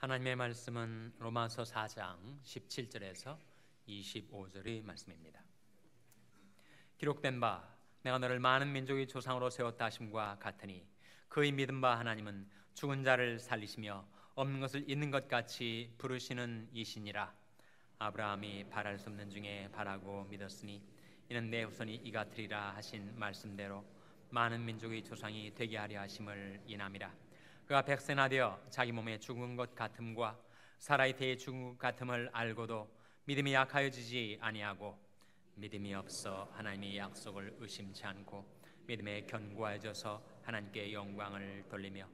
하나님의 말씀은 로마서 4장 17절에서 25절의 말씀입니다. 기록된 바 내가 너를 많은 민족의 조상으로 세웠다 하심과 같으니 그의 믿은 바 하나님은 죽은 자를 살리시며 없는 것을 있는 것 같이 부르시는 이시니라. 아브라함이 바랄 수 없는 중에 바라고 믿었으니 이는 내 후손이 이같으리라 하신 말씀대로 많은 민족의 조상이 되게 하려 하심을 인함이라. 그가 백세나 되어 자기 몸에 죽은 것 같음과 사라의 태에 죽은 것 같음을 알고도 믿음이 약하여지지 아니하고 믿음이 없어 하나님의 약속을 의심치 않고 믿음에 견고해져서 하나님께 영광을 돌리며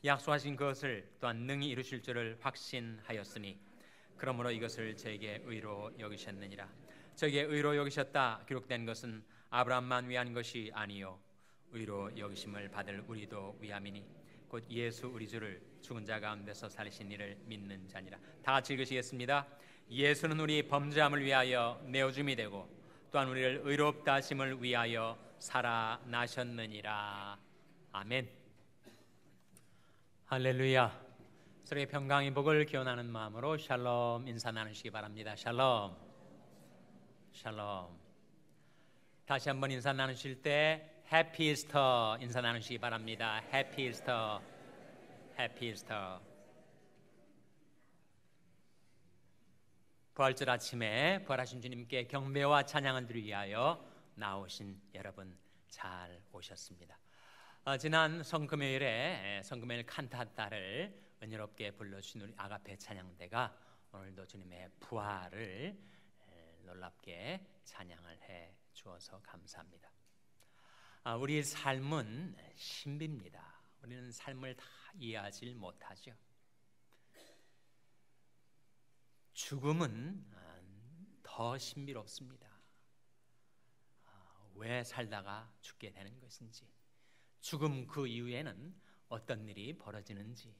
약속하신 것을 또한 능히 이루실 줄을 확신하였으니 그러므로 이것을 저에게 의로 여기셨느니라. 저에게 의로 여기셨다 기록된 것은 아브라함만 위한 것이 아니요 의로 여기심을 받을 우리도 위함이니 곧 예수 우리 주를 죽은 자 가운데서 살리신 이를 믿는 자니라. 다 같이 읽으시겠습니다. 예수는 우리 범죄함을 위하여 내어줌이 되고 또한 우리를 의롭다 하심을 위하여 살아나셨느니라. 아멘. 할렐루야. 서로의 평강의 복을 기원하는 마음으로 샬롬 인사 나누시기 바랍니다. 샬롬. 샬롬. 다시 한번 인사 나누실 때 해피 이스터 인사 나누시기 바랍니다. 해피 이스터. 해피 이스터. 부활절 아침에 부활하신 주님께 경배와 찬양을 드리기 위하여 나오신 여러분 잘 오셨습니다. 지난 성금요일에 성금요일 칸타타를 은혜롭게 불러주신 우리 아가페 찬양대가 오늘도 주님의 부활을 놀랍게 찬양을 해 주어서 감사합니다. 우리의 삶은 신비입니다. 우리는 삶을 다 이해하지 못하죠. 죽음은 더 신비롭습니다. 왜 살다가 죽게 되는 것인지, 죽음 그 이후에는 어떤 일이 벌어지는지,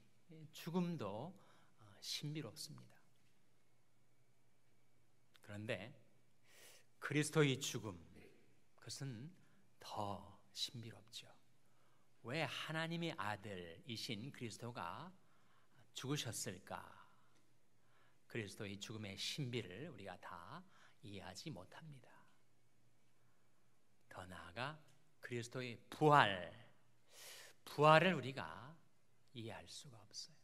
죽음도 신비롭습니다. 그런데 그리스도의 죽음, 그것은 더 신비롭죠. 왜 하나님의 아들이신 그리스도가 죽으셨을까? 그리스도의 죽음의 신비를 우리가 다 이해하지 못합니다. 더 나아가 그리스도의 부활을 우리가 이해할 수가 없어요.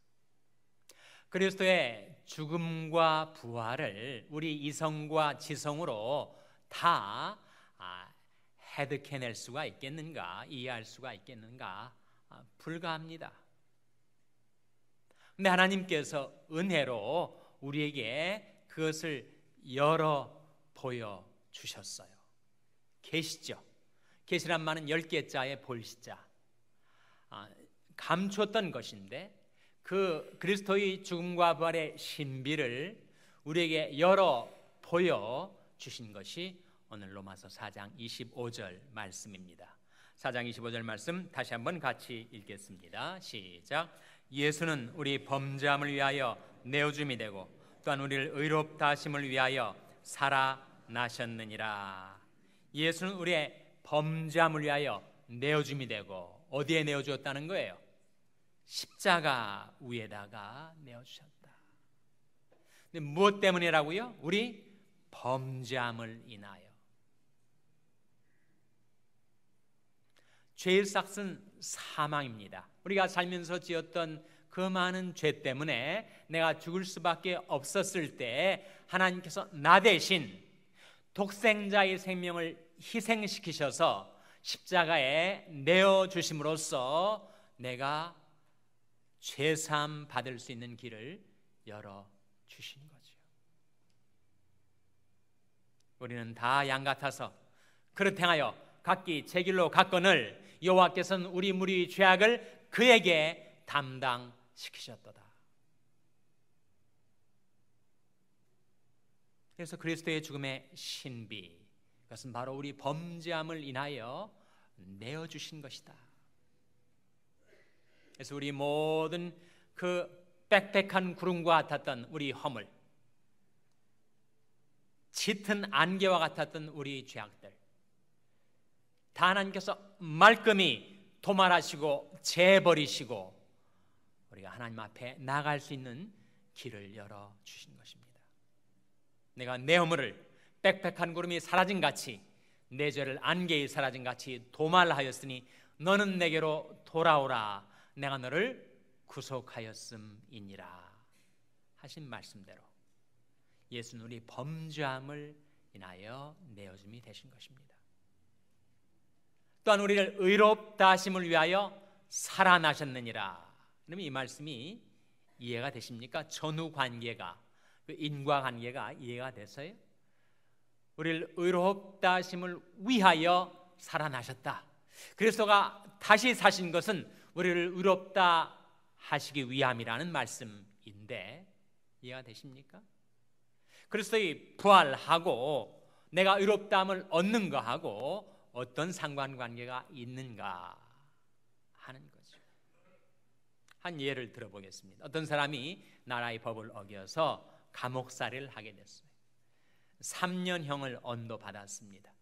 그리스도의 죽음과 부활을 우리 이성과 지성으로 다 해득해낼 수가 있겠는가, 이해할 수가 있겠는가? 불가합니다. 근데 하나님께서 은혜로 우리에게 그것을 열어 보여주셨어요. 계시죠. 계시란 말은 10개자의 볼시자, 감췄던 것인데 그 그리스도의 죽음과 부활의 신비를 우리에게 열어 보여주신 것이 오늘 로마서 4장 25절 말씀입니다. 4장 25절 말씀 다시 한번 같이 읽겠습니다. 시작. 예수는 우리 범죄함을 위하여 내어줌이 되고 또한 우리를 의롭다 하심을 위하여 살아나셨느니라. 예수는 우리의 범죄함을 위하여 내어줌이 되고 어디에 내어주었다는 거예요? 십자가 위에다가 내어주셨다. 근데 무엇 때문이라고요? 우리 범죄함을 인하여. 죄의 삭은 사망입니다. 우리가 살면서 지었던 그 많은 죄 때문에 내가 죽을 수밖에 없었을 때 하나님께서 나 대신 독생자의 생명을 희생시키셔서 십자가에 내어주심으로써 내가 죄사함 받을 수 있는 길을 열어주신 거죠. 우리는 다 양 같아서 그릇 행하여 각기 제 길로 갔거늘 여호와께서는 우리 무리의 죄악을 그에게 담당시키셨도다. 그래서 그리스도의 죽음의 신비, 그것은 바로 우리 범죄함을 인하여 내어주신 것이다. 그래서 우리 모든 그 빽빽한 구름과 같았던 우리 허물, 짙은 안개와 같았던 우리 죄악들 다 하나님께서 말끔히 도말하시고 재버리시고 우리가 하나님 앞에 나갈 수 있는 길을 열어 주신 것입니다. 내가 내 허물을 빽빽한 구름이 사라진 같이 내 죄를 안개에 사라진 같이 도말하였으니 너는 내게로 돌아오라. 내가 너를 구속하였음이니라 하신 말씀대로 예수는 우리 범죄함을 인하여 내어줌이 되신 것입니다. 또한 우리를 의롭다 하심을 위하여 살아나셨느니라. 그러면 이 말씀이 이해가 되십니까? 전후 관계가, 그 인과관계가 이해가 돼서요. 우리를 의롭다 하심을 위하여 살아나셨다. 그리스도가 다시 사신 것은 우리를 의롭다 하시기 위함이라는 말씀인데 이해가 되십니까? 그리스도의 부활하고 내가 의롭다함을 얻는 거하고 어떤 상관관계가 있는가 하는 거죠. 한 예를 들어보겠습니다. 어떤 사람이 나라의 법을 어겨서 감옥살이를 하게 됐어요. 3년형을 언도받았습니다.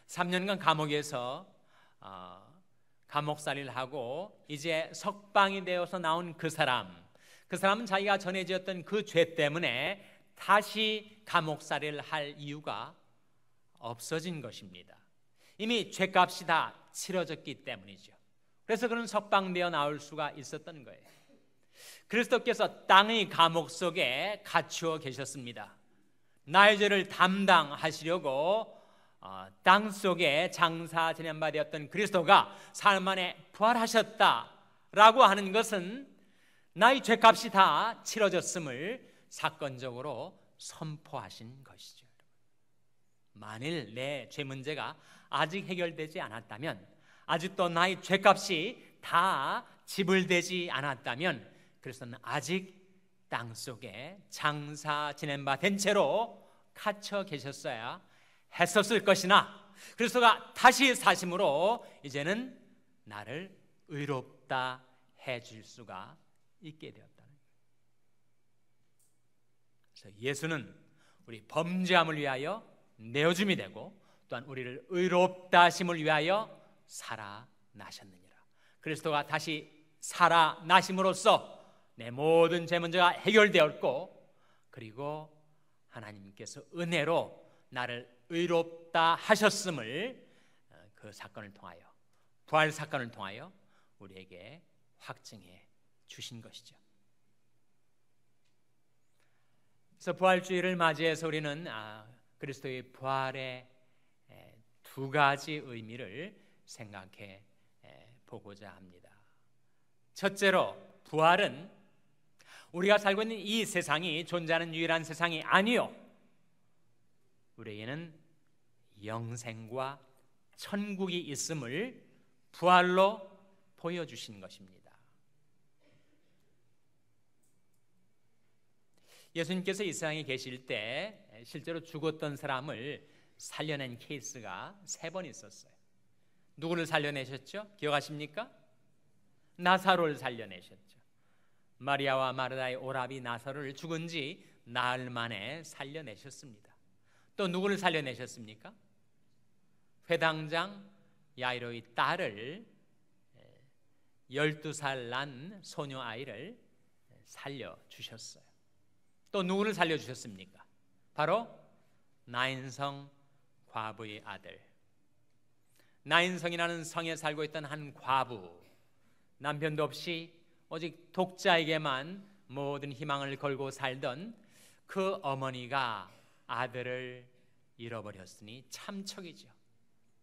3년간 감옥에서 감옥살이를 하고 이제 석방이 되어서 나온 그 사람은 자기가 전에 지었던 그 죄 때문에 다시 감옥살이를 할 이유가 없어진 것입니다. 이미 죄값이 다 치러졌기 때문이죠. 그래서 그는 석방되어 나올 수가 있었던 거예요. 그리스도께서 땅의 감옥 속에 갇혀 계셨습니다. 나의 죄를 담당하시려고 땅 속에 장사 지낸 바 되었던 그리스도가 사흘 만에 부활하셨다라고 하는 것은 나의 죄값이 다 치러졌음을 사건적으로 선포하신 것이죠. 만일 내 죄 문제가 아직 해결되지 않았다면, 아직도 나의 죄값이 다 지불되지 않았다면 그리스도는 아직 땅 속에 장사 지낸 바 된 채로 갇혀 계셨어야 했었을 것이나 그리스도가 다시 사심으로 이제는 나를 의롭다 해줄 수가 있게 되었다는 거예요. 그래서 예수는 우리 범죄함을 위하여 내어줌이 되고 또한 우리를 의롭다 하심을 위하여 살아나셨느니라. 그리스도가 다시 살아나심으로써 내 모든 죄 문제가 해결되었고, 그리고 하나님께서 은혜로 나를 의롭다 하셨음을 그 사건을 통하여, 부활 사건을 통하여 우리에게 확증해 주신 것이죠. 그래서 부활주의를 맞이해서 우리는 그리스도의 부활의 두 가지 의미를 생각해 보고자 합니다. 첫째로, 부활은 우리가 살고 있는 이 세상이 존재하는 유일한 세상이 아니요, 우리에게는 영생과 천국이 있음을 부활로 보여주신 것입니다. 예수님께서 이 세상에 계실 때 실제로 죽었던 사람을 살려낸 케이스가 3번 있었어요. 누구를 살려내셨죠? 기억하십니까? 나사로를 살려내셨죠. 마리아와 마르다의 오라비 나사로를 죽은 지 나흘 만에 살려내셨습니다. 또 누구를 살려내셨습니까? 회당장 야이로의 딸을, 12살 난 소녀 아이를 살려주셨어요. 또 누구를 살려주셨습니까? 바로 나인성 과부의 아들, 나인성이라는 성에 살고 있던 한 과부, 남편도 없이 오직 독자에게만 모든 희망을 걸고 살던 그 어머니가 아들을 잃어버렸으니 참척이죠.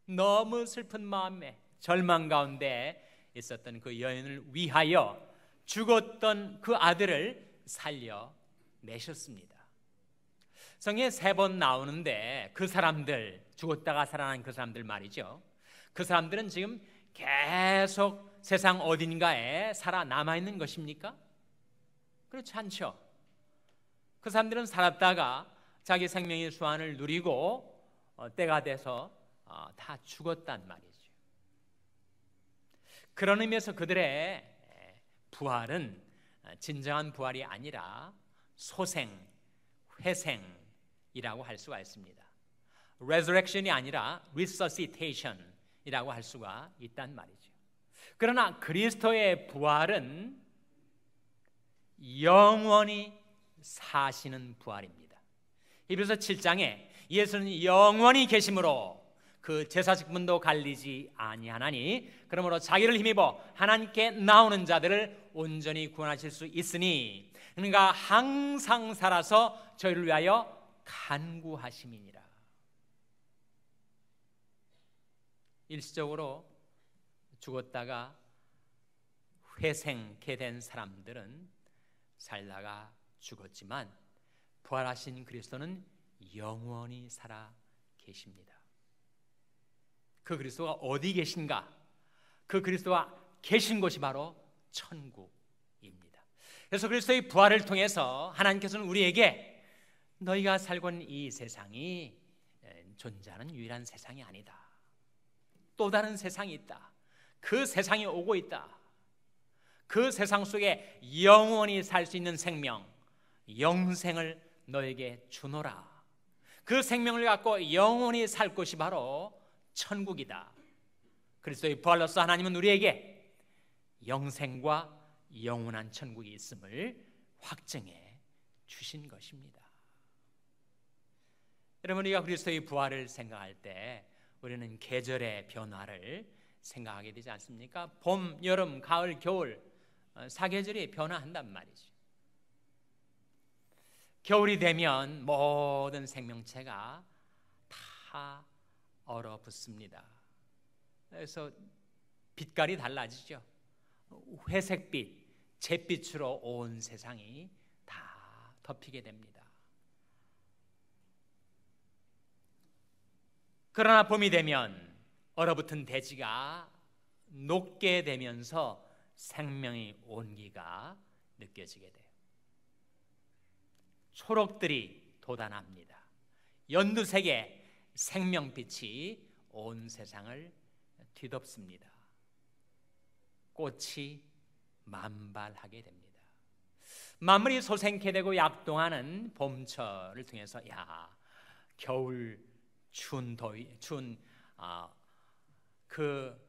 너무 슬픈 마음에 절망 가운데 있었던 그 여인을 위하여 죽었던 그 아들을 살려내셨습니다. 성경에 3번 나오는데 그 사람들, 죽었다가 살아난 그 사람들 말이죠. 그 사람들은 지금 계속 세상 어딘가에 살아남아 있는 것입니까? 그렇지 않죠. 그 사람들은 살았다가 자기 생명의 수완을 누리고 때가 돼서 다 죽었단 말이죠. 그런 의미에서 그들의 부활은 진정한 부활이 아니라 소생, 회생이라고 할 수가 있습니다. resurrection이 아니라 resuscitation이라고 할 수가 있단 말이죠. 그러나 그리스도의 부활은 영원히 사시는 부활입니다. 히브리서 7장에 예수는 영원히 계심으로 그 제사직분도 갈리지 아니하나니 그러므로 자기를 힘입어 하나님께 나오는 자들을 온전히 구원하실 수 있으니 그러니까 항상 살아서 저희를 위하여 간구하심이니라. 일시적으로 죽었다가 회생케 된 사람들은 살다가 죽었지만 부활하신 그리스도는 영원히 살아 계십니다. 그 그리스도가 어디 계신가? 그 그리스도가 계신 곳이 바로 천국입니다. 그래서 그리스도의 부활을 통해서 하나님께서는 우리에게 너희가 살고 있는 이 세상이 존재하는 유일한 세상이 아니다. 또 다른 세상이 있다. 그 세상이 오고 있다. 그 세상 속에 영원히 살 수 있는 생명, 영생을 너에게 주노라. 그 생명을 갖고 영원히 살 곳이 바로 천국이다. 그리스도의 부활로서 하나님은 우리에게 영생과 영원한 천국이 있음을 확증해 주신 것입니다. 여러분, 우리가 그리스도의 부활을 생각할 때 우리는 계절의 변화를 생각하게 되지 않습니까? 봄, 여름, 가을, 겨울 사계절이 변화한단 말이죠. 겨울이 되면 모든 생명체가 다 얼어붙습니다. 그래서 빛깔이 달라지죠. 회색빛, 잿빛으로 온 세상이 다 덮이게 됩니다. 그러나 봄이 되면 얼어붙은 대지가 녹게 되면서 생명의 온기가 느껴지게 돼요. 초록들이 돋아납니다. 연두색의 생명빛이 온 세상을 뒤덮습니다. 꽃이 만발하게 됩니다. 만물이 소생케 되고 약동하는 봄철을 통해서 겨울 추운 그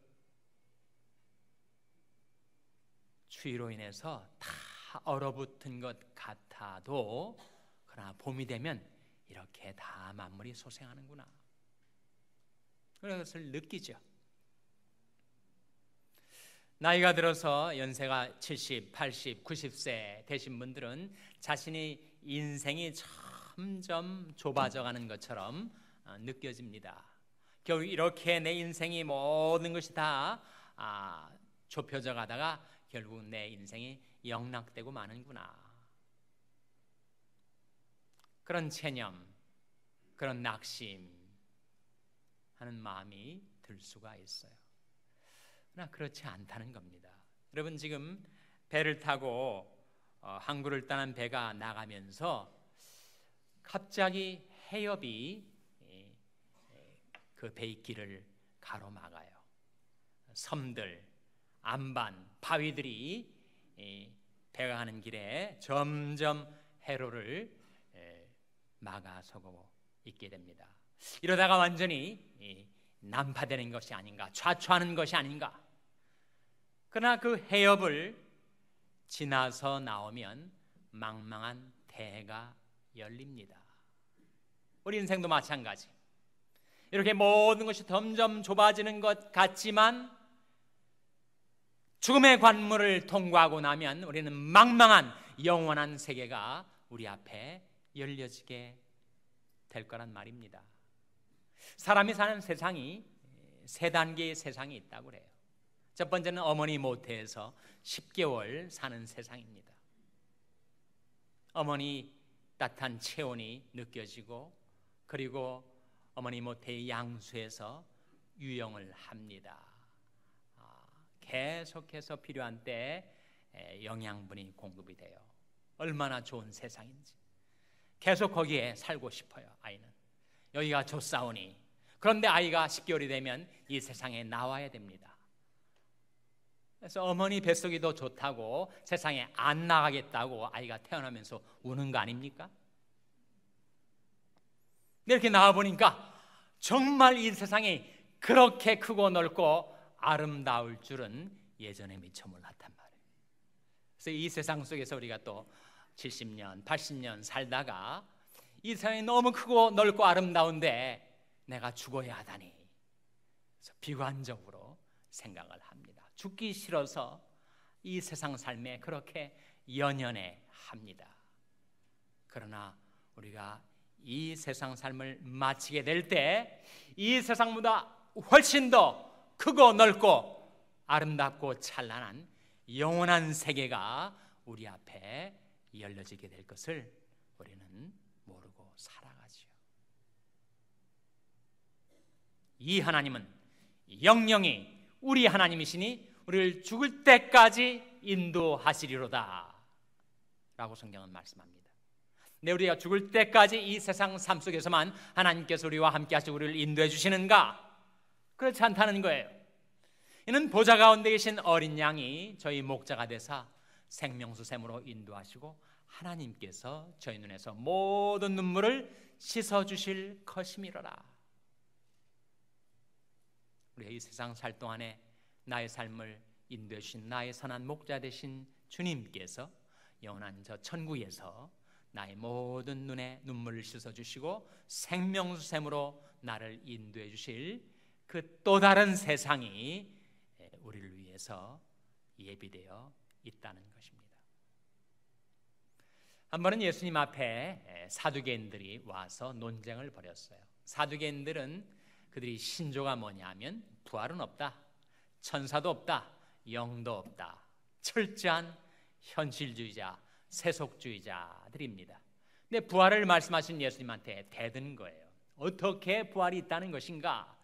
추위로 인해서 다 얼어붙은 것 같아도 그러나 봄이 되면 이렇게 다 만물이 소생하는구나. 그런 것을 느끼죠. 나이가 들어서 연세가 70, 80, 90세 되신 분들은 자신의 인생이 점점 좁아져 가는 것처럼 느껴집니다. 결국 이렇게 내 인생이 모든 것이 다 좁혀져 가다가 결국 내 인생이 영락되고 마는구나. 그런 체념, 그런 낙심하는 마음이 들 수가 있어요. 그러나 그렇지 않다는 겁니다. 여러분, 지금 배를 타고 항구를 떠난 배가 나가면서 갑자기 해협이 그 배의 길을 가로막아요. 섬들, 안반, 바위들이 배가 가는 길에 점점 해로를 막아서고 있게 됩니다. 이러다가 완전히 난파되는 것이 아닌가, 좌초하는 것이 아닌가. 그러나 그 해협을 지나서 나오면 망망한 대해가 열립니다. 우리 인생도 마찬가지. 이렇게 모든 것이 점점 좁아지는 것 같지만 죽음의 관문을 통과하고 나면 우리는 망망한 영원한 세계가 우리 앞에 열려지게 될 거란 말입니다. 사람이 사는 세상이 세 단계의 세상이 있다고 그래요. 첫 번째는 어머니 모태에서 10개월 사는 세상입니다. 어머니 따뜻한 체온이 느껴지고 그리고 어머니 모태의 양수에서 유영을 합니다. 계속해서 필요한 때에 영양분이 공급이 돼요. 얼마나 좋은 세상인지. 계속 거기에 살고 싶어요. 아이는 여기가 좋사오니. 그런데 아이가 10개월이 되면 이 세상에 나와야 됩니다. 그래서 어머니 뱃속이 더 좋다고 세상에 안 나가겠다고 아이가 태어나면서 우는 거 아닙니까? 이렇게 나와보니까 정말 이 세상이 그렇게 크고 넓고 아름다울 줄은 예전에 미처 몰랐단 말이에요. 그래서 이 세상 속에서 우리가 또 70년, 80년 살다가 이 세상이 너무 크고 넓고 아름다운데 내가 죽어야 하다니, 그래서 비관적으로 생각을 합니다. 죽기 싫어서 이 세상 삶에 그렇게 연연해 합니다. 그러나 우리가 이 세상 삶을 마치게 될 때 이 세상보다 훨씬 더 크고 넓고 아름답고 찬란한 영원한 세계가 우리 앞에 열려지게 될 것을 우리는 모르고 살아가지요. 이 하나님은 영영이 우리 하나님이시니 우리를 죽을 때까지 인도하시리로다 라고 성경은 말씀합니다. 네, 우리가 죽을 때까지 이 세상 삶 속에서만 하나님께서 우리와 함께 하시고 우리를 인도해 주시는가? 그렇지 않다는 거예요. 이는 보좌 가운데 계신 어린 양이 저희 목자가 되사 생명수 샘으로 인도하시고 하나님께서 저희 눈에서 모든 눈물을 씻어주실 것이미로라. 우리가 이 세상 살 동안에 나의 삶을 인도해 주신 나의 선한 목자 되신 주님께서 영원한 저 천국에서 나의 모든 눈에 눈물을 씻어주시고 생명수 샘으로 나를 인도해 주실 그 또 다른 세상이 우리를 위해서 예비되어 있다는 것입니다. 한 번은 예수님 앞에 사두개인들이 와서 논쟁을 벌였어요. 사두개인들은 그들이 신조가 뭐냐면 부활은 없다, 천사도 없다, 영도 없다, 철저한 현실주의자, 세속주의자들입니다. 근데 부활을 말씀하신 예수님한테 대든 거예요. 어떻게 부활이 있다는 것인가?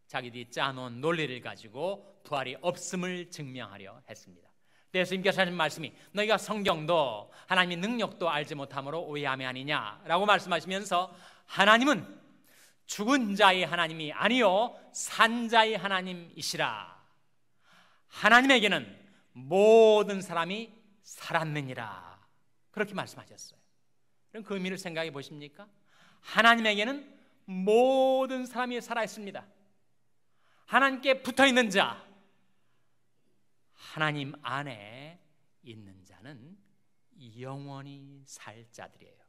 자기들이 짜놓은 논리를 가지고 부활이 없음을 증명하려 했습니다. 예수님께서 하신 말씀이 너희가 성경도 하나님의 능력도 알지 못함으로 오해함이 아니냐라고 말씀하시면서 하나님은 죽은 자의 하나님이 아니요 산 자의 하나님이시라. 하나님에게는 모든 사람이 살았느니라. 그렇게 말씀하셨어요. 그럼 그 의미를 생각해 보십니까? 하나님에게는 모든 사람이 살아있습니다. 하나님께 붙어있는 자, 하나님 안에 있는 자는 영원히 살 자들이에요.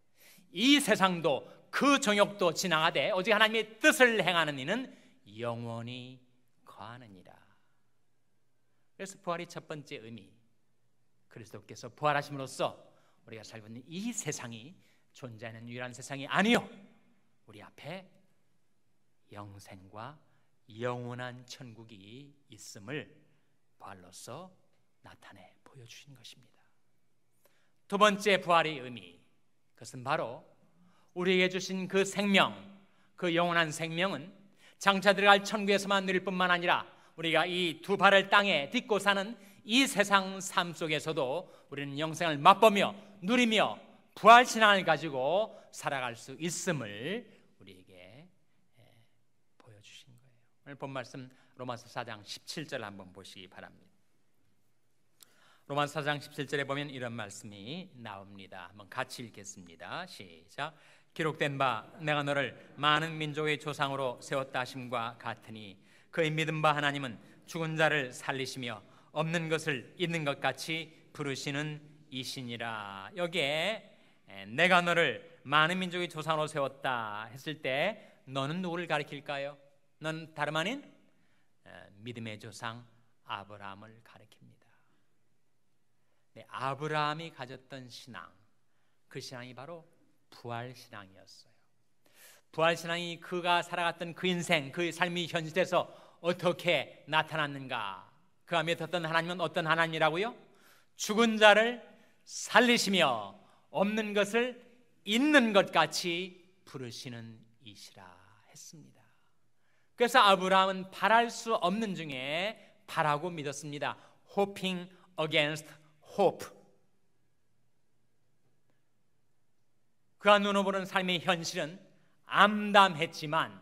이 세상도 그 정욕도 지나가되 오직 하나님의 뜻을 행하는 이는 영원히 거하느니라. 그래서 부활의 첫 번째 의미, 그리스도께서 부활하심으로써 우리가 살고 있는 이 세상이 존재하는 유일한 세상이 아니요 우리 앞에 영생과 영원한 천국이 있음을 부활로서 나타내 보여주신 것입니다. 두 번째 부활의 의미, 그것은 바로 우리에게 주신 그 생명, 그 영원한 생명은 장차 들어갈 천국에서만 누릴 뿐만 아니라 우리가 이 두 발을 땅에 딛고 사는 이 세상 삶 속에서도 우리는 영생을 맛보며 누리며 부활신앙을 가지고 살아갈 수 있음을 우리에게 보여주신 거예요. 오늘 본 말씀 로마서 4장 17절 한번 보시기 바랍니다. 로마서 4장 17절에 보면 이런 말씀이 나옵니다. 한번 같이 읽겠습니다. 시작. 기록된 바 내가 너를 많은 민족의 조상으로 세웠다 하심과 같으니 그의 믿은 바 하나님은 죽은 자를 살리시며 없는 것을 있는 것 같이 부르시는 이시니라. 여기에 내가 너를 많은 민족의 조상으로 세웠다 했을 때 너는 누구를 가리킬까요? 넌 다름 아닌 믿음의 조상 아브라함을 가리킵니다. 네, 아브라함이 가졌던 신앙, 그 신앙이 바로 부활신앙이었어요. 부활신앙이 그가 살아갔던 그 인생, 그 삶이 현실에서 어떻게 나타났는가? 그가 믿었던 하나님은 어떤 하나님이라고요? 죽은 자를 살리시며 없는 것을 있는 것 같이 부르시는 이시라 했습니다. 그래서 아브라함은 바랄 수 없는 중에 바라고 믿었습니다. Hoping against hope. 그가 눈으로 보는 삶의 현실은 암담했지만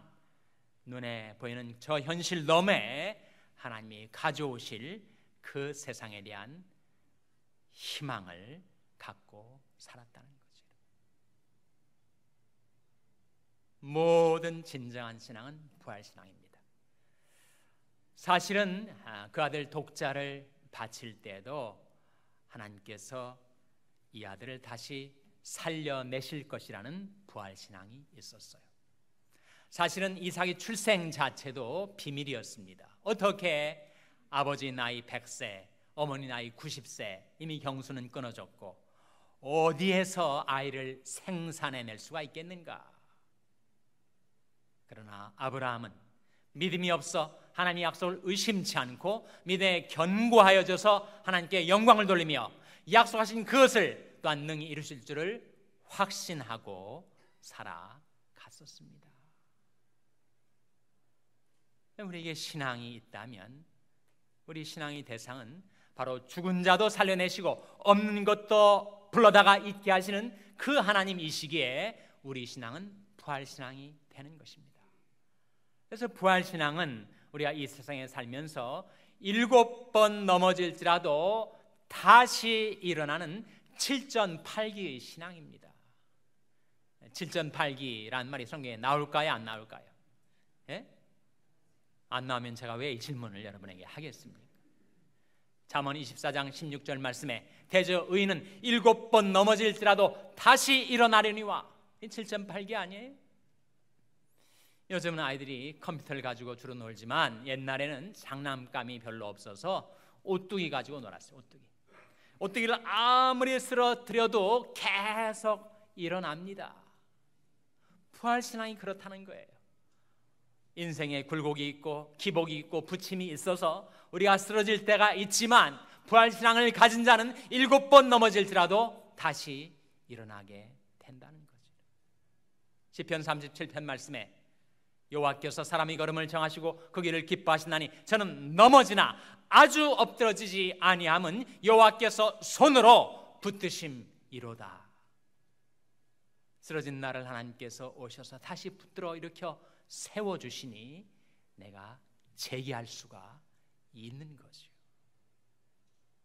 눈에 보이는 저 현실 너머에 하나님이 가져오실 그 세상에 대한 희망을 갖고 살았다는 거죠. 모든 진정한 신앙은 부활신앙입니다. 사실은 그 아들 독자를 바칠 때도 하나님께서 이 아들을 다시 살려내실 것이라는 부활신앙이 있었어요. 사실은 이삭의 출생 자체도 비밀이었습니다. 어떻게 아버지 나이 100세, 어머니 나이 90세, 이미 경수는 끊어졌고 어디에서 아이를 생산해낼 수가 있겠는가? 그러나 아브라함은 믿음이 없어 하나님의 약속을 의심치 않고 믿음에 견고하여져서 하나님께 영광을 돌리며 약속하신 그것을 또한 능히 이루실 줄을 확신하고 살아갔었습니다. 우리에게 신앙이 있다면 우리 신앙의 대상은 바로 죽은 자도 살려내시고 없는 것도 불러다가 있게 하시는 그 하나님이시기에 우리 신앙은 부활신앙이 되는 것입니다. 그래서 부활신앙은 우리가 이 세상에 살면서 7번 넘어질지라도 다시 일어나는 7전팔기의 신앙입니다. 7전팔기란 말이 성경에 나올까요? 안 나올까요? 예? 안 나오면 제가 왜 이 질문을 여러분에게 하겠습니까? 잠언 24장 16절 말씀에 대저 의인은 7번 넘어질지라도 다시 일어나려니와, 이 7전팔기 아니에요? 요즘은 아이들이 컴퓨터를 가지고 주로 놀지만 옛날에는 장난감이 별로 없어서 오뚜기 가지고 놀았어요. 오뚜기를 아무리 쓰러뜨려도 계속 일어납니다. 부활신앙이 그렇다는 거예요. 인생에 굴곡이 있고 기복이 있고 부침이 있어서 우리가 쓰러질 때가 있지만 부활신앙을 가진 자는 7번 넘어질지라도 다시 일어나게 된다는 거죠. 시편 37편 말씀에 여호와께서 사람의 걸음을 정하시고 그 길을 기뻐하시나니 저는 넘어지나 아주 엎드러지지 아니함은 여호와께서 손으로 붙드심이로다. 쓰러진 나를 하나님께서 오셔서 다시 붙들어 일으켜 세워주시니 내가 재기할 수가 있는 거죠.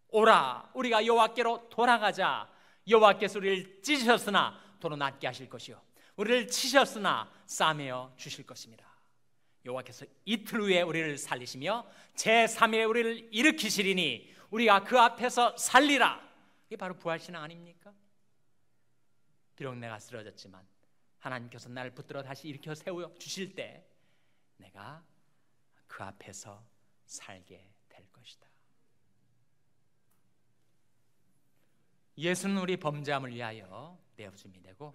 오라, 우리가 여호와께로 돌아가자. 여호와께서 우리를 찢으셨으나 도로 낫게 하실 것이요 우리를 치셨으나 싸매어 주실 것입니다. 여호와께서 이틀 후에 우리를 살리시며 제3일에 우리를 일으키시리니 우리가 그 앞에서 살리라. 이게 바로 부활신앙 아닙니까? 비록 내가 쓰러졌지만 하나님께서 나를 붙들어 다시 일으켜 세워 주실 때 내가 그 앞에서 살게 될 것이다. 예수는 우리 범죄함을 위하여 내어줌이 되고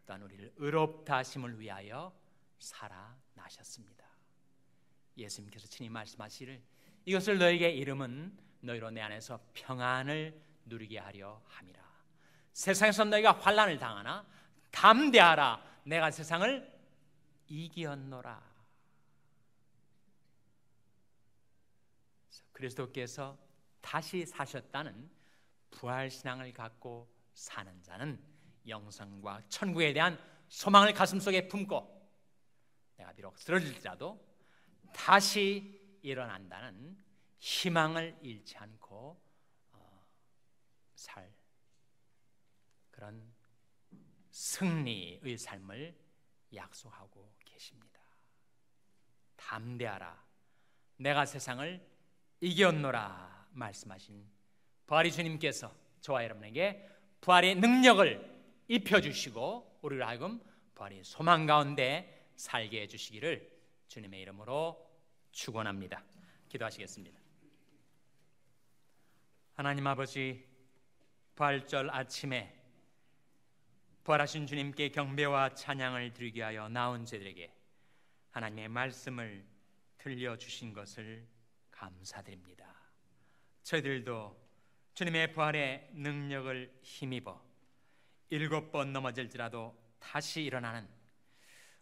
또한 우리를 의롭다 하심을 위하여 살아나셨습니다. 예수님께서 친히 말씀하시기를 이것을 너에게 이름은 너희로 내 안에서 평안을 누리게 하려 함이라. 세상에서 너희가 환난을 당하나 담대하라. 내가 세상을 이기었노라. 그리스도께서 다시 사셨다는 부활신앙을 갖고 사는 자는 영생과 천국에 대한 소망을 가슴속에 품고 내가 비록 쓰러질지라도 다시 일어난다는 희망을 잃지 않고 살 그런 승리의 삶을 약속하고 계십니다. 담대하라. 내가 세상을 이겼노라 말씀하신 부활의 주님께서 저와 여러분에게 부활의 능력을 입혀주시고 우리를 하여금 부활의 소망 가운데 살게 해주시기를 주님의 이름으로 축원합니다. 기도하시겠습니다. 하나님 아버지, 부활절 아침에 부활하신 주님께 경배와 찬양을 드리게 하여 나온 저들에게 하나님의 말씀을 들려주신 것을 감사드립니다. 저희들도 주님의 부활의 능력을 힘입어 7번 넘어질지라도 다시 일어나는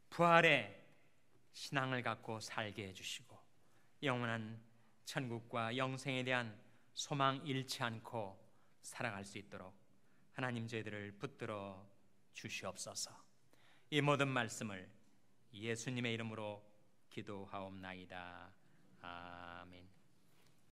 부활의 신앙을 갖고 살게 해주시고 영원한 천국과 영생에 대한 소망 잃지 않고 살아갈 수 있도록 하나님 저희들을 붙들어 주시옵소서. 이 모든 말씀을 예수님의 이름으로 기도하옵나이다. 아멘.